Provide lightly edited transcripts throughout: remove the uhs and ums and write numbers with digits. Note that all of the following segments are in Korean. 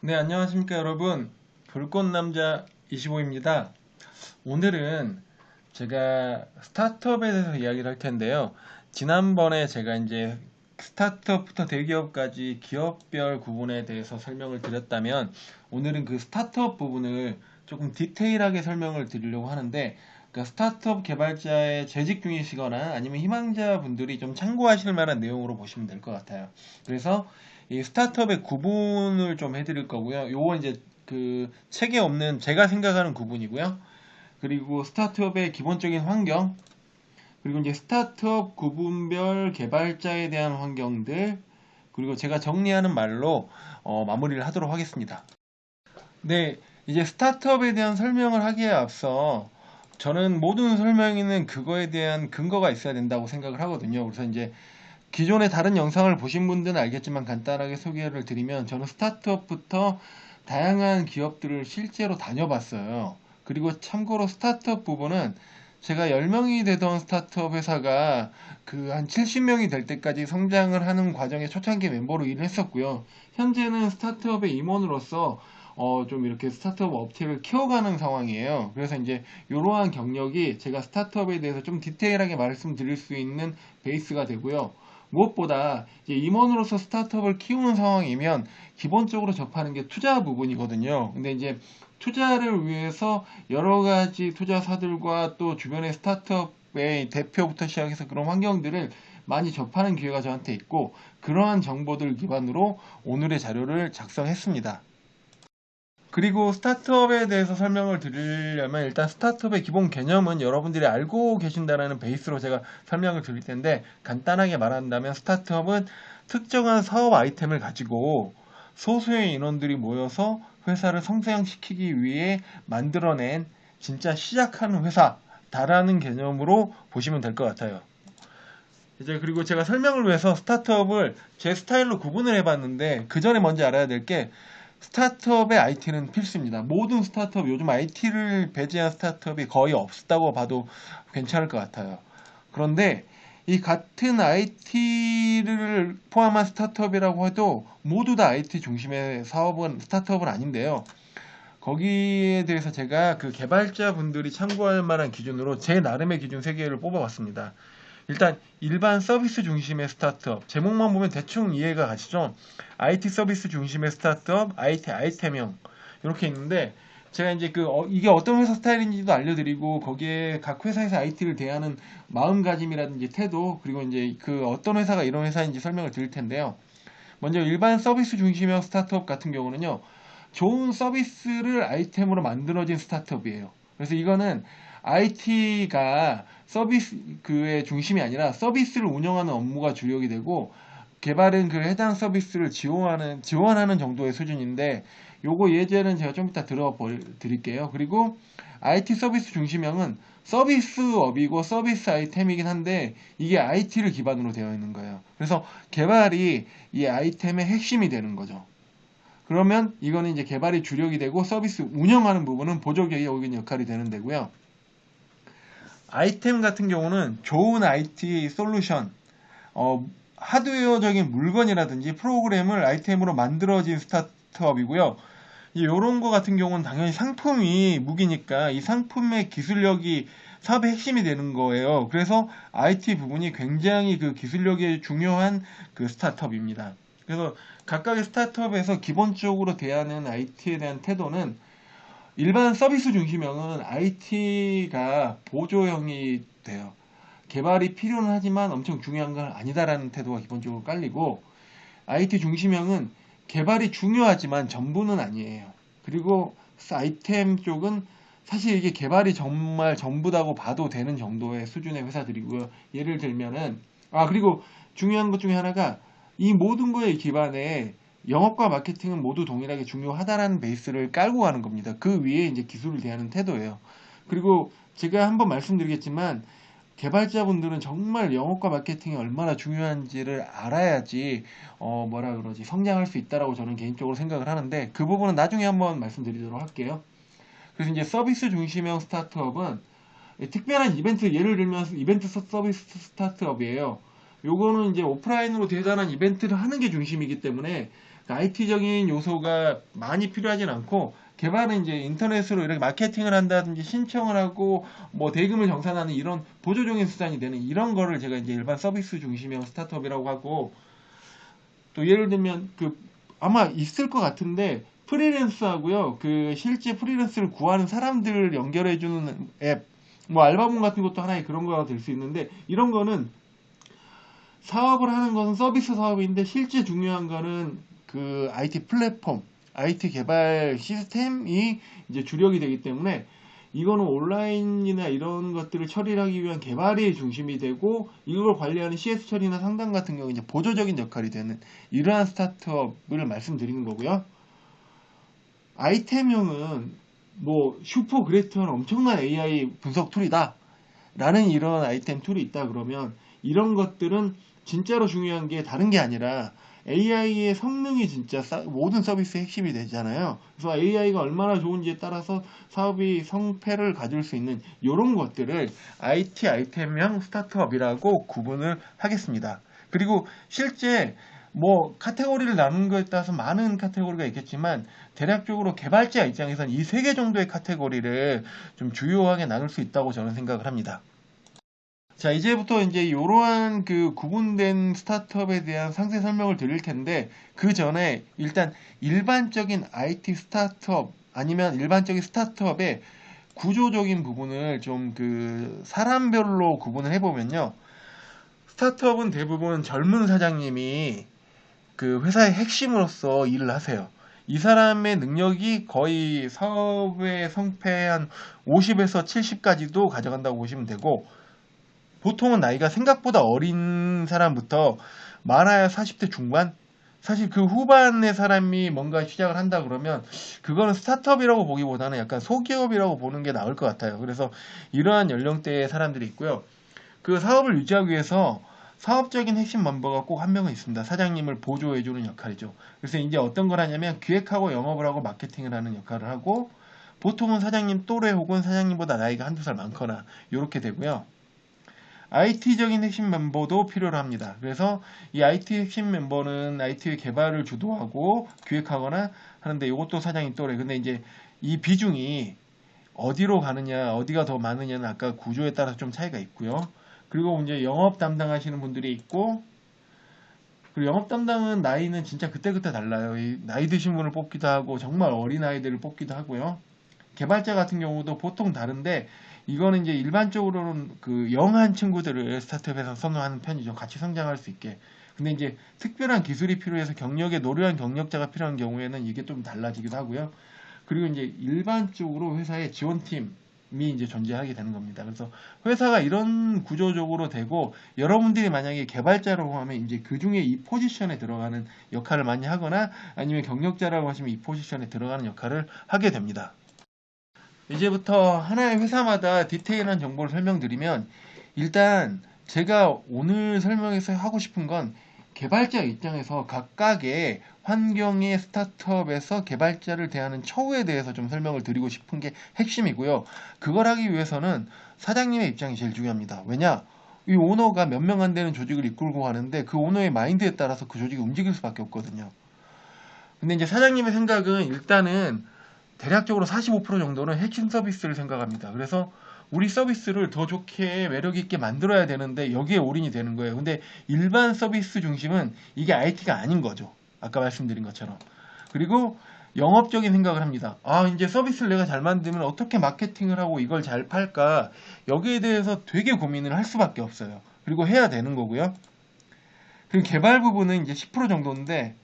네, 안녕하십니까, 여러분. 불꽃남자 25입니다. 오늘은 제가 스타트업에 대해서 이야기를 할 텐데요. 지난번에 제가 이제 스타트업부터 대기업까지 기업별 구분에 대해서 설명을 드렸다면, 오늘은 그 스타트업 부분을 조금 디테일하게 설명을 드리려고 하는데, 그러니까 스타트업 개발자의 재직 중이시거나 아니면 희망자 분들이 좀 참고하실 만한 내용으로 보시면 될 것 같아요. 그래서 이 스타트업의 구분을 좀 해드릴 거고요. 요거 이제 그 책에 없는 제가 생각하는 구분이고요. 그리고 스타트업의 기본적인 환경, 그리고 이제 스타트업 구분별 개발자에 대한 환경들, 그리고 제가 정리하는 말로 마무리를 하도록 하겠습니다. 네, 이제 스타트업에 대한 설명을 하기에 앞서 저는 모든 설명에는 그거에 대한 근거가 있어야 된다고 생각을 하거든요. 그래서 이제 기존의 다른 영상을 보신 분들은 알겠지만 간단하게 소개를 드리면 저는 스타트업부터 다양한 기업들을 실제로 다녀봤어요. 그리고 참고로 스타트업 부분은 제가 10명이 되던 스타트업 회사가 그 한 70명이 될 때까지 성장을 하는 과정의 초창기 멤버로 일을 했었고요. 현재는 스타트업의 임원으로서 좀 이렇게 스타트업 업체를 키워가는 상황이에요. 그래서 이제 이러한 경력이 제가 스타트업에 대해서 좀 디테일하게 말씀드릴 수 있는 베이스가 되고요. 무엇보다 이제 임원으로서 스타트업을 키우는 상황이면 기본적으로 접하는 게 투자 부분이거든요. 근데 이제 투자를 위해서 여러 가지 투자사들과 또 주변의 스타트업의 대표부터 시작해서 그런 환경들을 많이 접하는 기회가 저한테 있고, 그러한 정보들 기반으로 오늘의 자료를 작성했습니다. 그리고 스타트업에 대해서 설명을 드리려면 일단 스타트업의 기본 개념은 여러분들이 알고 계신다는 베이스로 제가 설명을 드릴 텐데, 간단하게 말한다면 스타트업은 특정한 사업 아이템을 가지고 소수의 인원들이 모여서 회사를 성장시키기 위해 만들어낸 진짜 시작하는 회사다라는 개념으로 보시면 될 것 같아요. 이제 그리고 제가 설명을 위해서 스타트업을 제 스타일로 구분을 해봤는데, 그 전에 먼저 알아야 될 게 스타트업의 IT는 필수입니다. 모든 스타트업, 요즘 IT를 배제한 스타트업이 거의 없다고 봐도 괜찮을 것 같아요. 그런데 이 같은 IT를 포함한 스타트업이라고 해도 모두 다 IT 중심의 사업은 스타트업은 아닌데요. 거기에 대해서 제가 그 개발자 분들이 참고할 만한 기준으로 제 나름의 기준 3개를 뽑아봤습니다. 일단 일반 서비스 중심의 스타트업, 제목만 보면 대충 이해가 가시죠? IT 서비스 중심의 스타트업, IT 아이템형 이렇게 있는데, 제가 이제 이게 어떤 회사 스타일인지도 알려드리고 거기에 각 회사에서 IT를 대하는 마음가짐이라든지 태도, 그리고 이제 그 어떤 회사가 이런 회사인지 설명을 드릴 텐데요. 먼저 일반 서비스 중심형 스타트업 같은 경우는요, 좋은 서비스를 아이템으로 만들어진 스타트업이에요. 그래서 이거는 IT가 서비스 그의 중심이 아니라 서비스를 운영하는 업무가 주력이 되고, 개발은 그 해당 서비스를 지원하는 정도의 수준인데, 요거 예제는 제가 좀 이따 들어 드릴게요. 그리고 IT 서비스 중심형은 서비스업이고 서비스 아이템이긴 한데 이게 IT를 기반으로 되어 있는 거예요. 그래서 개발이 이 아이템의 핵심이 되는 거죠. 그러면 이거는 이제 개발이 주력이 되고 서비스 운영하는 부분은 보조적인 역할이 되는 데고요. 아이템 같은 경우는 좋은 IT 솔루션, 하드웨어적인 물건이라든지 프로그램을 아이템으로 만들어진 스타트업이고요. 이런 거 같은 경우는 당연히 상품이 무기니까 이 상품의 기술력이 사업의 핵심이 되는 거예요. 그래서 IT 부분이 굉장히 그 기술력이 중요한 그 스타트업입니다. 그래서 각각의 스타트업에서 기본적으로 대하는 IT에 대한 태도는, 일반 서비스 중심형은 IT가 보조형이 돼요. 개발이 필요는 하지만 엄청 중요한 건 아니다라는 태도가 기본적으로 깔리고, IT 중심형은 개발이 중요하지만 전부는 아니에요. 그리고 아이템 쪽은 사실 이게 개발이 정말 전부다고 봐도 되는 정도의 수준의 회사들이고요. 예를 들면은, 그리고 중요한 것 중에 하나가 이 모든 거에 기반에 영업과 마케팅은 모두 동일하게 중요하다라는 베이스를 깔고 가는 겁니다. 그 위에 이제 기술을 대하는 태도예요. 그리고 제가 한번 말씀드리겠지만, 개발자분들은 정말 영업과 마케팅이 얼마나 중요한지를 알아야지 뭐라 그러지 성장할 수 있다라고 저는 개인적으로 생각을 하는데, 그 부분은 나중에 한번 말씀드리도록 할게요. 그래서 이제 서비스 중심형 스타트업은 특별한 이벤트, 예를 들면 이벤트 서비스 스타트업이에요. 요거는 이제 오프라인으로 대단한 이벤트를 하는 게 중심이기 때문에 IT적인 요소가 많이 필요하진 않고, 개발은 이제 인터넷으로 이렇게 마케팅을 한다든지 신청을 하고 뭐 대금을 정산하는 이런 보조적인 수단이 되는 이런 거를 제가 이제 일반 서비스 중심형 스타트업이라고 하고, 또 예를 들면 그 아마 있을 것 같은데 프리랜서하고요, 그 실제 프리랜서를 구하는 사람들을 연결해주는 앱, 뭐 알바몬 같은 것도 하나의 그런 거가 될 수 있는데, 이런 거는 사업을 하는 것은 서비스 사업인데 실제 중요한 거는 그 IT 플랫폼, IT 개발 시스템이 이제 주력이 되기 때문에, 이거는 온라인이나 이런 것들을 처리하기 위한 개발이 중심이 되고, 이걸 관리하는 CS 처리나 상담 같은 경우 이제 보조적인 역할이 되는 이러한 스타트업을 말씀드리는 거고요. 아이템형은 뭐 슈퍼 그레이트한 엄청난 AI 분석 툴이다 라는 이런 아이템 툴이 있다 그러면, 이런 것들은 진짜로 중요한 게 다른 게 아니라 AI의 성능이 진짜 모든 서비스의 핵심이 되잖아요. 그래서 AI가 얼마나 좋은지에 따라서 사업이 성패를 가질 수 있는 이런 것들을 IT 아이템형 스타트업이라고 구분을 하겠습니다. 그리고 실제 뭐 카테고리를 나눈 거에 따라서 많은 카테고리가 있겠지만, 대략적으로 개발자 입장에서는 이 세 개 정도의 카테고리를 좀 주요하게 나눌 수 있다고 저는 생각을 합니다. 자, 이제부터 이제 이러한 그 구분된 스타트업에 대한 상세 설명을 드릴 텐데, 그 전에 일단 일반적인 IT 스타트업 아니면 일반적인 스타트업의 구조적인 부분을 좀 그 사람별로 구분을 해보면요. 스타트업은 대부분 젊은 사장님이 그 회사의 핵심으로서 일을 하세요. 이 사람의 능력이 거의 사업의 성패 한 50에서 70까지도 가져간다고 보시면 되고, 보통은 나이가 생각보다 어린 사람부터 많아야 40대 중반? 사실 그 후반의 사람이 뭔가 시작을 한다 그러면 그거는 스타트업이라고 보기보다는 약간 소기업이라고 보는 게 나을 것 같아요. 그래서 이러한 연령대의 사람들이 있고요. 그 사업을 유지하기 위해서 사업적인 핵심 멤버가 꼭 한 명은 있습니다. 사장님을 보조해주는 역할이죠. 그래서 이제 어떤 걸 하냐면 기획하고 영업을 하고 마케팅을 하는 역할을 하고, 보통은 사장님 또래 혹은 사장님보다 나이가 한두 살 많거나 이렇게 되고요. IT적인 핵심 멤버도 필요로 합니다. 그래서 이 IT 핵심 멤버는 IT 개발을 주도하고 기획하거나 하는데, 이것도 사장님 또래. 근데 이제 이 비중이 어디로 가느냐, 어디가 더 많으냐는 아까 구조에 따라서 좀 차이가 있고요. 그리고 이제 영업 담당하시는 분들이 있고, 그리고 영업 담당은 나이는 진짜 그때그때 달라요. 이 나이 드신 분을 뽑기도 하고 정말 어린 아이들을 뽑기도 하고요. 개발자 같은 경우도 보통 다른데, 이거는 이제 일반적으로는 그 영한 친구들을 스타트업에서 선호하는 편이죠. 같이 성장할 수 있게. 근데 이제 특별한 기술이 필요해서 경력에 노련한 경력자가 필요한 경우에는 이게 좀 달라지기도 하고요. 그리고 이제 일반적으로 회사의 지원팀이 이제 존재하게 되는 겁니다. 그래서 회사가 이런 구조적으로 되고, 여러분들이 만약에 개발자라고 하면 이제 그 중에 이 포지션에 들어가는 역할을 많이 하거나, 아니면 경력자라고 하시면 이 포지션에 들어가는 역할을 하게 됩니다. 이제부터 하나의 회사마다 디테일한 정보를 설명드리면, 일단 제가 오늘 설명해서 하고 싶은 건 개발자 입장에서 각각의 환경의 스타트업에서 개발자를 대하는 처우에 대해서 좀 설명을 드리고 싶은 게 핵심이고요. 그걸 하기 위해서는 사장님의 입장이 제일 중요합니다. 왜냐? 이 오너가 몇 명 안 되는 조직을 이끌고 가는데 그 오너의 마인드에 따라서 그 조직이 움직일 수밖에 없거든요. 근데 이제 사장님의 생각은 일단은 대략적으로 45% 정도는 핵심 서비스를 생각합니다. 그래서 우리 서비스를 더 좋게 매력 있게 만들어야 되는데 여기에 올인이 되는 거예요. 근데 일반 서비스 중심은 이게 IT가 아닌 거죠. 아까 말씀드린 것처럼. 그리고 영업적인 생각을 합니다. 아, 이제 서비스를 내가 잘 만들면 어떻게 마케팅을 하고 이걸 잘 팔까? 여기에 대해서 되게 고민을 할 수밖에 없어요. 그리고 해야 되는 거고요. 그리고 개발 부분은 이제 10% 정도인데,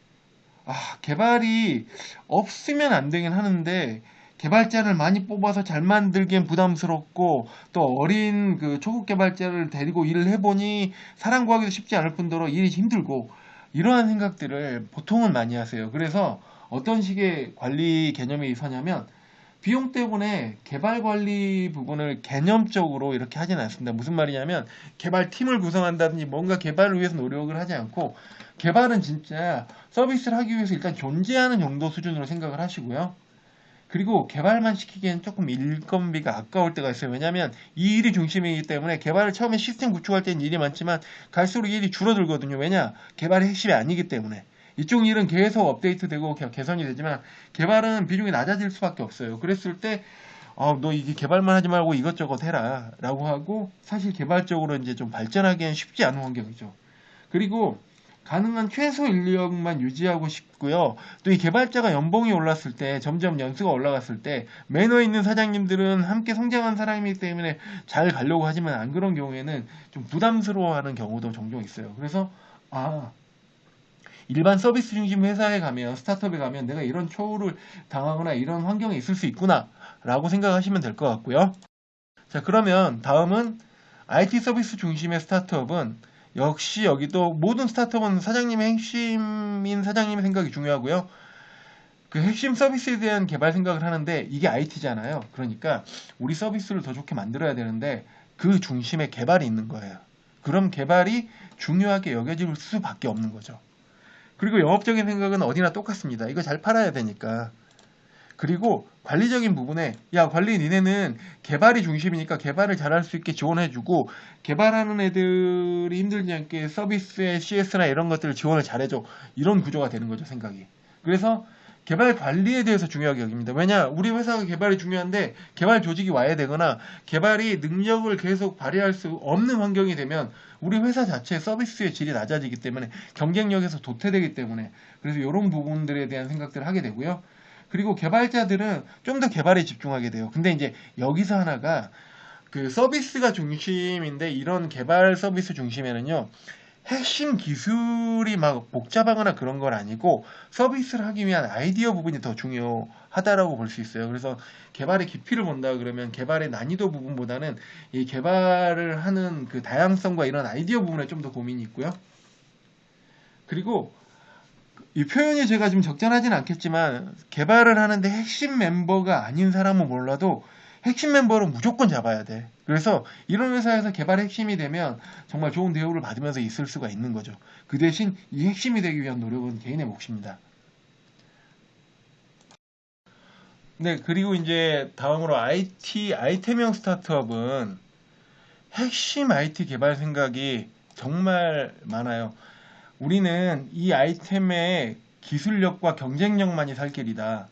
개발이 없으면 안 되긴 하는데, 개발자를 많이 뽑아서 잘 만들기엔 부담스럽고, 또 어린 그 초급 개발자를 데리고 일을 해보니 사람 구하기도 쉽지 않을 뿐더러 일이 힘들고, 이러한 생각들을 보통은 많이 하세요. 그래서 어떤 식의 관리 개념이 서냐면, 비용 때문에 개발 관리 부분을 개념적으로 이렇게 하진 않습니다. 무슨 말이냐면, 개발팀을 구성한다든지 뭔가 개발을 위해서 노력을 하지 않고, 개발은 진짜 서비스를 하기 위해서 일단 존재하는 정도 수준으로 생각을 하시고요. 그리고 개발만 시키기엔 조금 인건비가 아까울 때가 있어요. 왜냐하면 이 일이 중심이기 때문에, 개발을 처음에 시스템 구축할 때는 일이 많지만 갈수록 일이 줄어들거든요. 왜냐? 개발이 핵심이 아니기 때문에. 이쪽 일은 계속 업데이트되고 개선이 되지만 개발은 비중이 낮아질 수밖에 없어요. 그랬을 때 너 이게 개발만 하지 말고 이것저것 해라 라고 하고 사실 개발적으로 이제 좀 발전하기엔 쉽지 않은 환경이죠. 그리고 가능한 최소 인력만 유지하고 싶고요. 또 이 개발자가 연봉이 올랐을 때 점점 연수가 올라갔을 때 매너 있는 사장님들은 함께 성장한 사람이기 때문에 잘 가려고 하지만 안 그런 경우에는 좀 부담스러워하는 경우도 종종 있어요. 그래서 일반 서비스 중심 회사에 가면 스타트업에 가면 내가 이런 초우를 당하거나 이런 환경에 있을 수 있구나 라고 생각하시면 될 것 같고요. 자, 그러면 다음은 IT 서비스 중심의 스타트업은 역시 여기도 모든 스타트업은 사장님의 핵심인 사장님의 생각이 중요하고요. 그 핵심 서비스에 대한 개발 생각을 하는데 이게 IT잖아요. 그러니까 우리 서비스를 더 좋게 만들어야 되는데 그 중심에 개발이 있는 거예요. 그럼 개발이 중요하게 여겨질 수밖에 없는 거죠. 그리고 영업적인 생각은 어디나 똑같습니다. 이거 잘 팔아야 되니까. 그리고 관리적인 부분에 야 관리 니네는 개발이 중심이니까 개발을 잘할 수 있게 지원해주고 개발하는 애들이 힘들지 않게 서비스의 CS나 이런 것들을 지원을 잘해줘. 이런 구조가 되는 거죠 생각이. 그래서 개발 관리에 대해서 중요하게 여깁니다. 왜냐 우리 회사가 개발이 중요한데 개발 조직이 와야 되거나 개발이 능력을 계속 발휘할 수 없는 환경이 되면 우리 회사 자체의 서비스의 질이 낮아지기 때문에 경쟁력에서 도태되기 때문에 그래서 이런 부분들에 대한 생각들을 하게 되고요. 그리고 개발자들은 좀 더 개발에 집중하게 돼요. 근데 이제 여기서 하나가 그 서비스가 중심인데 이런 개발 서비스 중심에는요. 핵심 기술이 막 복잡하거나 그런 건 아니고 서비스를 하기 위한 아이디어 부분이 더 중요하다라고 볼 수 있어요. 그래서 개발의 깊이를 본다 그러면 개발의 난이도 부분보다는 이 개발을 하는 그 다양성과 이런 아이디어 부분에 좀 더 고민이 있고요. 그리고 이 표현이 제가 좀 적절하진 않겠지만 개발을 하는데 핵심 멤버가 아닌 사람은 몰라도 핵심 멤버는 무조건 잡아야 돼. 그래서 이런 회사에서 개발 핵심이 되면 정말 좋은 대우를 받으면서 있을 수가 있는 거죠. 그 대신 이 핵심이 되기 위한 노력은 개인의 몫입니다. 네, 그리고 이제 다음으로 아이템형 스타트업은 핵심 IT 개발 생각이 정말 많아요. 우리는 이 아이템의 기술력과 경쟁력만이 살 길이다.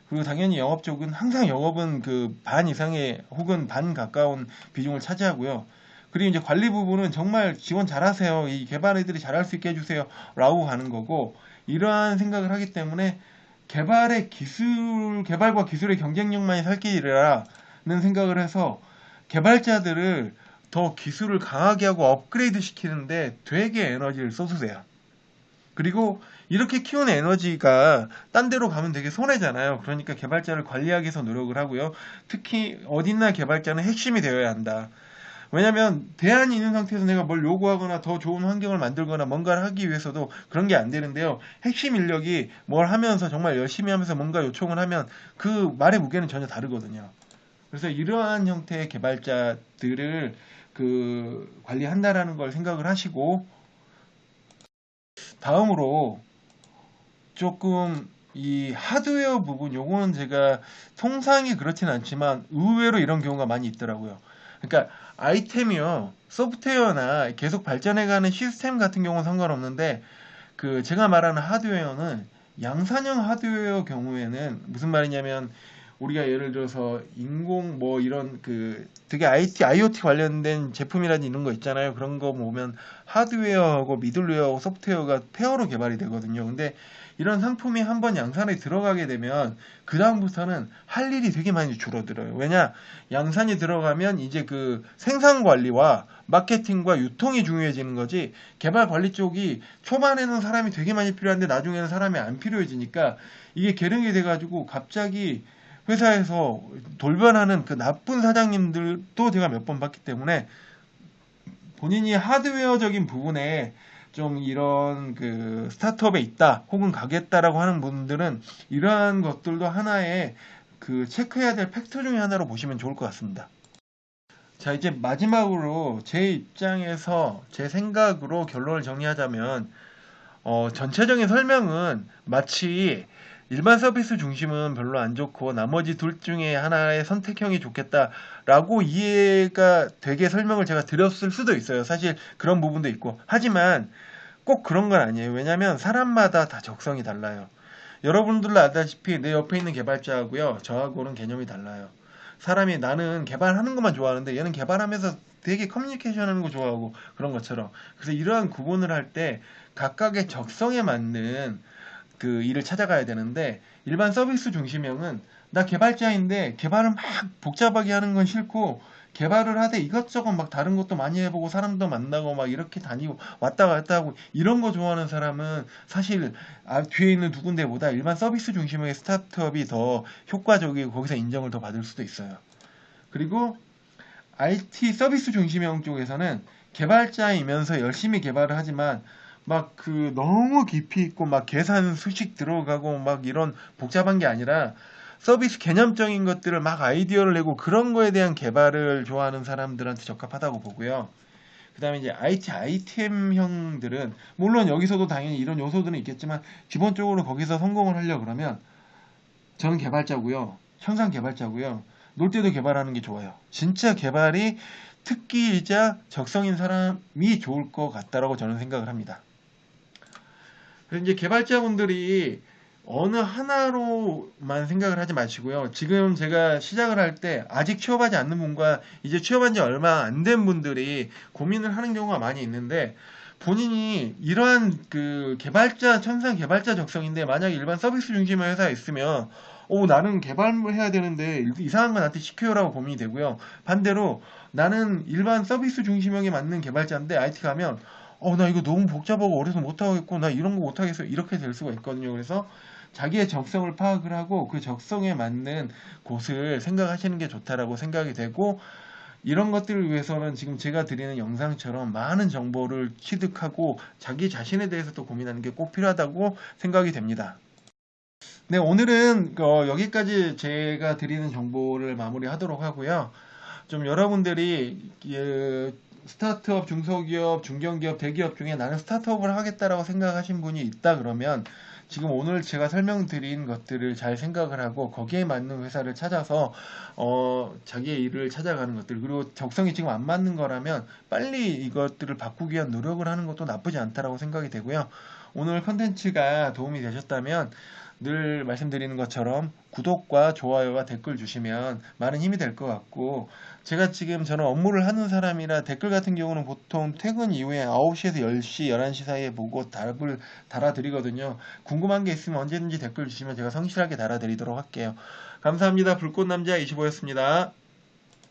그리고 당연히 영업 쪽은 항상 영업은 그 반 이상의 혹은 반 가까운 비중을 차지하고요. 그리고 이제 관리 부분은 정말 지원 잘하세요. 이 개발 애들이 잘할 수 있게 해주세요. 라고 가는 거고 이러한 생각을 하기 때문에 개발과 기술의 경쟁력만이 살 길이라는 생각을 해서 개발자들을 더 기술을 강하게 하고 업그레이드 시키는데 되게 에너지를 쏟으세요. 그리고 이렇게 키우는 에너지가 딴 데로 가면 되게 손해잖아요. 그러니까 개발자를 관리하기 위해서 노력을 하고요. 특히 어딘나 개발자는 핵심이 되어야 한다. 왜냐면 대안이 있는 상태에서 내가 뭘 요구하거나 더 좋은 환경을 만들거나 뭔가를 하기 위해서도 그런 게 안 되는데요. 핵심 인력이 뭘 하면서 정말 열심히 하면서 뭔가 요청을 하면 그 말의 무게는 전혀 다르거든요. 그래서 이러한 형태의 개발자들을 그 관리한다라는 걸 생각을 하시고 다음으로 조금 이 하드웨어 부분 요거는 제가 통상이 그렇진 않지만 의외로 이런 경우가 많이 있더라고요. 그러니까 아이템이요 소프트웨어나 계속 발전해가는 시스템 같은 경우는 상관없는데 그 제가 말하는 하드웨어는 양산형 하드웨어 경우에는 무슨 말이냐면 우리가 예를 들어서 인공 뭐 이런 그 되게 IoT 관련된 제품이라든지 이런 거 있잖아요. 그런 거 보면 하드웨어하고 미들웨어하고 소프트웨어가 페어로 개발이 되거든요. 근데 이런 상품이 한번 양산에 들어가게 되면 그 다음부터는 할 일이 되게 많이 줄어들어요. 왜냐? 양산이 들어가면 이제 그 생산 관리와 마케팅과 유통이 중요해지는 거지 개발 관리 쪽이 초반에는 사람이 되게 많이 필요한데 나중에는 사람이 안 필요해지니까 이게 계층이 돼가지고 갑자기 회사에서 돌변하는 그 나쁜 사장님들도 제가 몇 번 봤기 때문에 본인이 하드웨어적인 부분에 좀 이런 그 스타트업에 있다 혹은 가겠다라고 하는 분들은 이러한 것들도 하나의 그 체크해야 될 팩터 중에 하나로 보시면 좋을 것 같습니다. 자, 이제 마지막으로 제 입장에서 제 생각으로 결론을 정리하자면 전체적인 설명은 마치 일반 서비스 중심은 별로 안 좋고 나머지 둘 중에 하나의 선택형이 좋겠다라고 이해가 되게 설명을 제가 드렸을 수도 있어요. 사실 그런 부분도 있고. 하지만 꼭 그런 건 아니에요. 왜냐하면 사람마다 다 적성이 달라요. 여러분들도 알다시피 내 옆에 있는 개발자하고요, 저하고는 개념이 달라요. 사람이 나는 개발하는 것만 좋아하는데 얘는 개발하면서 되게 커뮤니케이션 하는 거 좋아하고 그런 것처럼. 그래서 이러한 구분을 할 때 각각의 적성에 맞는 그 일을 찾아가야 되는데, 일반 서비스 중심형은 나 개발자인데 개발을 막 복잡하게 하는 건 싫고, 개발을 하되 이것저것 막 다른 것도 많이 해보고 사람도 만나고 막 이렇게 다니고 왔다 갔다 하고 이런 거 좋아하는 사람은 사실 뒤에 있는 두 군데보다 일반 서비스 중심의 스타트업이 더 효과적이고 거기서 인정을 더 받을 수도 있어요. 그리고 IT 서비스 중심형 쪽에서는 개발자이면서 열심히 개발을 하지만 막 그 너무 깊이 있고 막 계산 수식 들어가고 막 이런 복잡한 게 아니라 서비스 개념적인 것들을 막 아이디어를 내고 그런 거에 대한 개발을 좋아하는 사람들한테 적합하다고 보고요. 그 다음에 이제 IT 아이템형들은 물론 여기서도 당연히 이런 요소들은 있겠지만 기본적으로 거기서 성공을 하려고 그러면 저는 개발자고요. 현상 개발자고요. 놀 때도 개발하는 게 좋아요. 진짜 개발이 특기이자 적성인 사람이 좋을 것 같다라고 저는 생각을 합니다. 그래서 이제 개발자분들이 어느 하나로만 생각을 하지 마시고요. 지금 제가 시작을 할 때 아직 취업하지 않는 분과 이제 취업한 지 얼마 안 된 분들이 고민을 하는 경우가 많이 있는데, 본인이 이러한 그 개발자, 천상 개발자 적성인데 만약에 일반 서비스 중심의 회사에 있으면 나는 개발을 해야 되는데 이상한 거 나한테 시켜요라고 고민이 되고요. 반대로 나는 일반 서비스 중심형에 맞는 개발자인데 IT 가면 나 이거 너무 복잡하고 어려서 못하겠고 나 이런 거 못하겠어 이렇게 될 수가 있거든요. 그래서 자기의 적성을 파악을 하고 그 적성에 맞는 곳을 생각하시는 게 좋다라고 생각이 되고, 이런 것들을 위해서는 지금 제가 드리는 영상처럼 많은 정보를 취득하고 자기 자신에 대해서 또 고민하는 게 꼭 필요하다고 생각이 됩니다. 네, 오늘은 여기까지 제가 드리는 정보를 마무리하도록 하고요. 좀 여러분들이 스타트업, 중소기업, 중견기업, 대기업 중에 나는 스타트업을 하겠다라고 생각하신 분이 있다 그러면 지금 오늘 제가 설명드린 것들을 잘 생각을 하고 거기에 맞는 회사를 찾아서 자기의 일을 찾아가는 것들, 그리고 적성이 지금 안 맞는 거라면 빨리 이것들을 바꾸기 위한 노력을 하는 것도 나쁘지 않다라고 생각이 되고요. 오늘 컨텐츠가 도움이 되셨다면 늘 말씀드리는 것처럼 구독과 좋아요와 댓글 주시면 많은 힘이 될 것 같고, 제가 지금 저는 업무를 하는 사람이라 댓글 같은 경우는 보통 퇴근 이후에 9시에서 10시, 11시 사이에 보고 답을 달아드리거든요. 궁금한 게 있으면 언제든지 댓글 주시면 제가 성실하게 달아드리도록 할게요. 감사합니다. 불꽃남자 25였습니다.